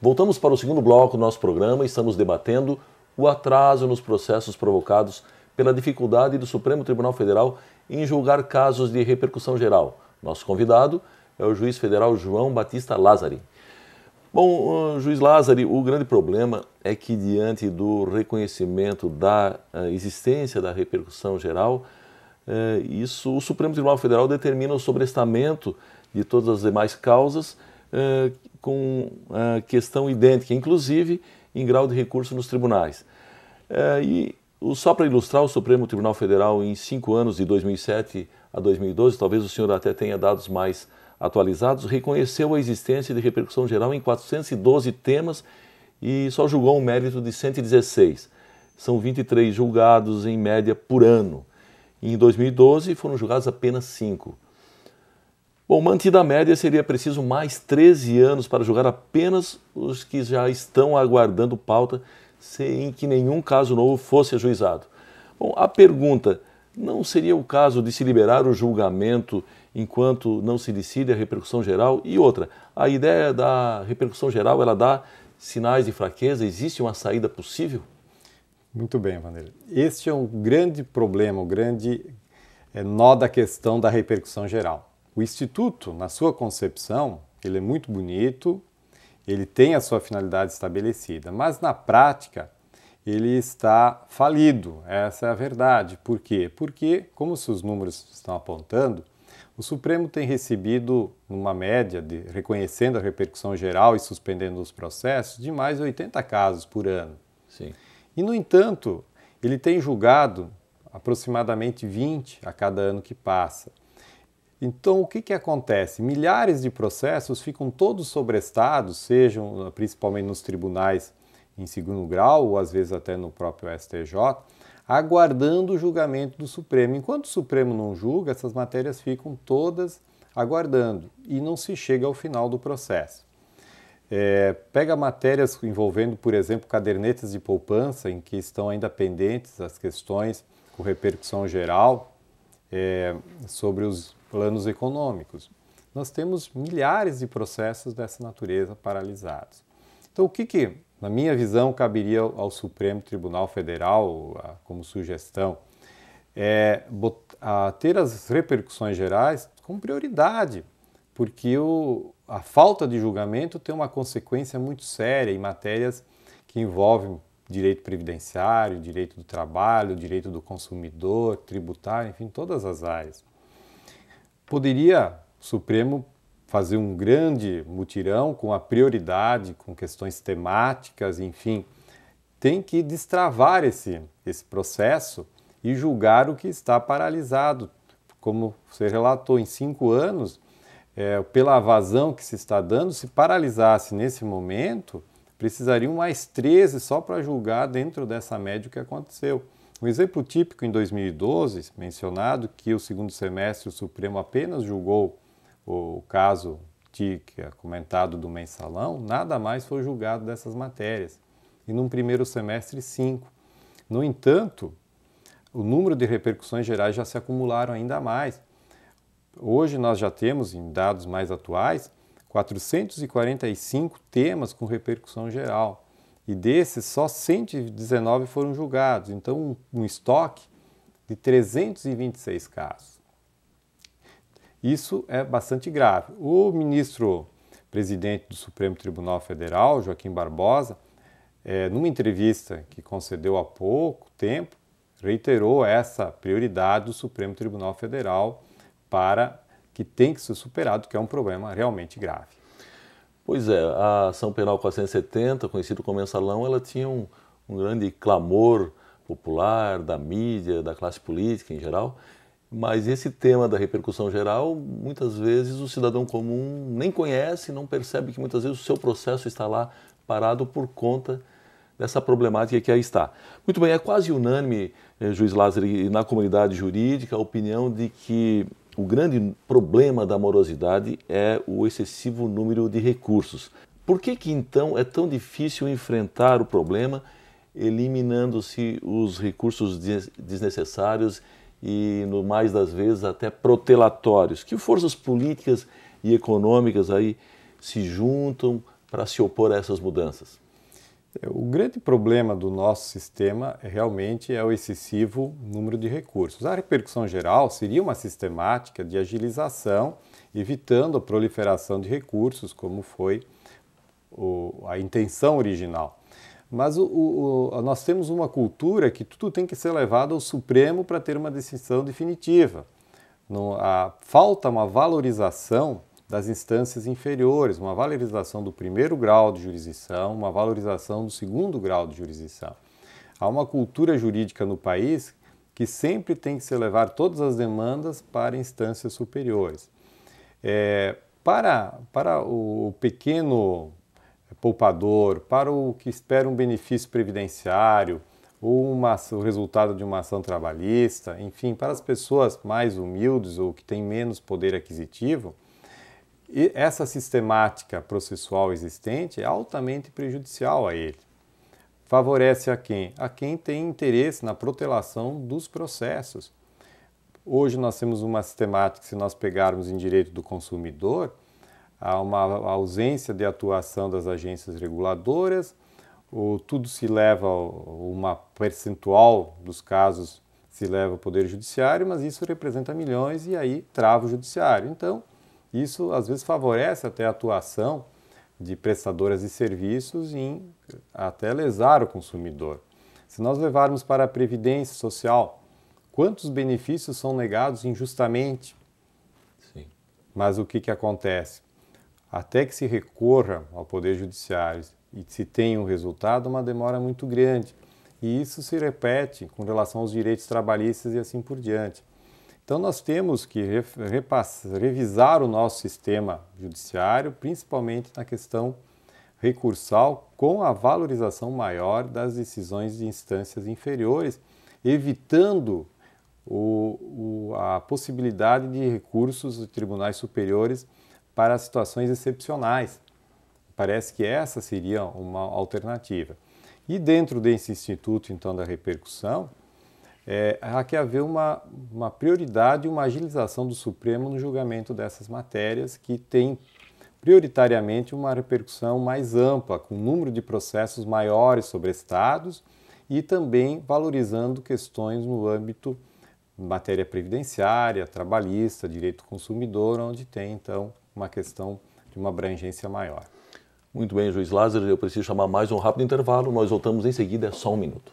Voltamos para o segundo bloco do nosso programa e estamos debatendo o atraso nos processos provocados pela dificuldade do Supremo Tribunal Federal em julgar casos de repercussão geral. Nosso convidado é o juiz federal João Batista Lázari. Bom, juiz Lázari, o grande problema é que diante do reconhecimento da existência da repercussão geral, o Supremo Tribunal Federal determina o sobrestamento de todas as demais causas com questão idêntica, inclusive em grau de recurso nos tribunais. Só para ilustrar, o Supremo Tribunal Federal, em 5 anos, de 2007 a 2012, talvez o senhor até tenha dados mais atualizados, reconheceu a existência de repercussão geral em 412 temas e só julgou um mérito de 116. São 23 julgados, em média, por ano. Em 2012, foram julgados apenas 5. Bom, mantida a média, seria preciso mais 13 anos para julgar apenas os que já estão aguardando pauta, sem que nenhum caso novo fosse ajuizado. Bom, a pergunta, não seria o caso de se liberar o julgamento enquanto não se decide a repercussão geral? E outra, a ideia da repercussão geral, ela dá sinais de fraqueza? Existe uma saída possível? Muito bem, Vanderlei. Este é um grande problema, o grande nó da questão da repercussão geral. O Instituto, na sua concepção, ele é muito bonito, ele tem a sua finalidade estabelecida, mas na prática ele está falido, essa é a verdade. Por quê? Porque, como os números estão apontando, o Supremo tem recebido, numa média, reconhecendo a repercussão geral e suspendendo os processos, de mais de 80 casos por ano. Sim. E, no entanto, ele tem julgado aproximadamente 20 a cada ano que passa. Então, o que acontece? Milhares de processos ficam todos sobrestados, sejam principalmente nos tribunais em segundo grau, ou às vezes até no próprio STJ, aguardando o julgamento do Supremo. Enquanto o Supremo não julga, essas matérias ficam todas aguardando e não se chega ao final do processo. Pega matérias envolvendo, por exemplo, cadernetas de poupança, em que estão ainda pendentes as questões com repercussão geral sobre os planos econômicos. Nós temos milhares de processos dessa natureza paralisados. Então, o que na minha visão, caberia ao Supremo Tribunal Federal, como sugestão, ter as repercussões gerais com prioridade, porque a falta de julgamento tem uma consequência muito séria em matérias que envolvem direito previdenciário, direito do trabalho, direito do consumidor, tributário, enfim, todas as áreas. Poderia o Supremo fazer um grande mutirão com a prioridade, com questões temáticas, enfim, tem que destravar esse processo e julgar o que está paralisado. Como você relatou, em 5 anos, pela vazão que se está dando, se paralisasse nesse momento, precisariam mais 13 só para julgar dentro dessa média o que aconteceu. Um exemplo típico em 2012, mencionado, que o segundo semestre o Supremo apenas julgou o caso que é comentado do mensalão, nada mais foi julgado dessas matérias. E num primeiro semestre, 5. No entanto, o número de repercussões gerais já se acumularam ainda mais. Hoje nós já temos, em dados mais atuais, 445 temas com repercussão geral. E desses, só 119 foram julgados. Então, um estoque de 326 casos. Isso é bastante grave. O ministro presidente do Supremo Tribunal Federal, Joaquim Barbosa, numa entrevista que concedeu há pouco tempo, reiterou essa prioridade do Supremo Tribunal Federal para que tem que ser superado, que é um problema realmente grave. Pois é, a ação penal 470, conhecida como mensalão, ela tinha um grande clamor popular, da mídia, da classe política em geral, mas esse tema da repercussão geral, muitas vezes o cidadão comum nem conhece, não percebe que muitas vezes o seu processo está lá parado por conta dessa problemática que aí está. Muito bem, é quase unânime, juiz Lázari, na comunidade jurídica, a opinião de que o grande problema da morosidade é o excessivo número de recursos. Por que então é tão difícil enfrentar o problema, eliminando-se os recursos desnecessários e, no mais das vezes, até protelatórios? Que forças políticas e econômicas aí se juntam para se opor a essas mudanças? O grande problema do nosso sistema realmente é o excessivo número de recursos. A repercussão geral seria uma sistemática de agilização, evitando a proliferação de recursos, como foi a intenção original. Mas nós temos uma cultura que tudo tem que ser levado ao Supremo para ter uma decisão definitiva. Falta uma valorização das instâncias inferiores, uma valorização do primeiro grau de jurisdição, uma valorização do segundo grau de jurisdição. Há uma cultura jurídica no país que sempre tem que se levar todas as demandas para instâncias superiores. Para o pequeno poupador, para o que espera um benefício previdenciário, ou o resultado de uma ação trabalhista, enfim, para as pessoas mais humildes ou que têm menos poder aquisitivo, e essa sistemática processual existente é altamente prejudicial a ele. Favorece a quem? A quem tem interesse na protelação dos processos. Hoje nós temos uma sistemática, se nós pegarmos em direito do consumidor, há uma ausência de atuação das agências reguladoras, tudo se leva, uma percentual dos casos se leva ao Poder Judiciário, mas isso representa milhões e aí trava o Judiciário. Então, isso às vezes favorece até a atuação de prestadoras de serviços em até lesar o consumidor. Se nós levarmos para a Previdência Social, quantos benefícios são negados injustamente? Sim. Mas o que acontece? Até que se recorra ao Poder Judiciário e se tenha um resultado, uma demora muito grande. E isso se repete com relação aos direitos trabalhistas e assim por diante. Então nós temos que revisar o nosso sistema judiciário, principalmente na questão recursal, com a valorização maior das decisões de instâncias inferiores, evitando a possibilidade de recursos de tribunais superiores para situações excepcionais. Parece que essa seria uma alternativa. E dentro desse instituto, então, da repercussão, há que haver uma prioridade e uma agilização do Supremo no julgamento dessas matérias que tem prioritariamente uma repercussão mais ampla, com um número de processos maiores sobre estados e também valorizando questões no âmbito matéria previdenciária, trabalhista, direito do consumidor, onde tem, então, uma questão de uma abrangência maior. Muito bem, juiz Lázaro, eu preciso chamar mais um rápido intervalo, nós voltamos em seguida, é só um minuto.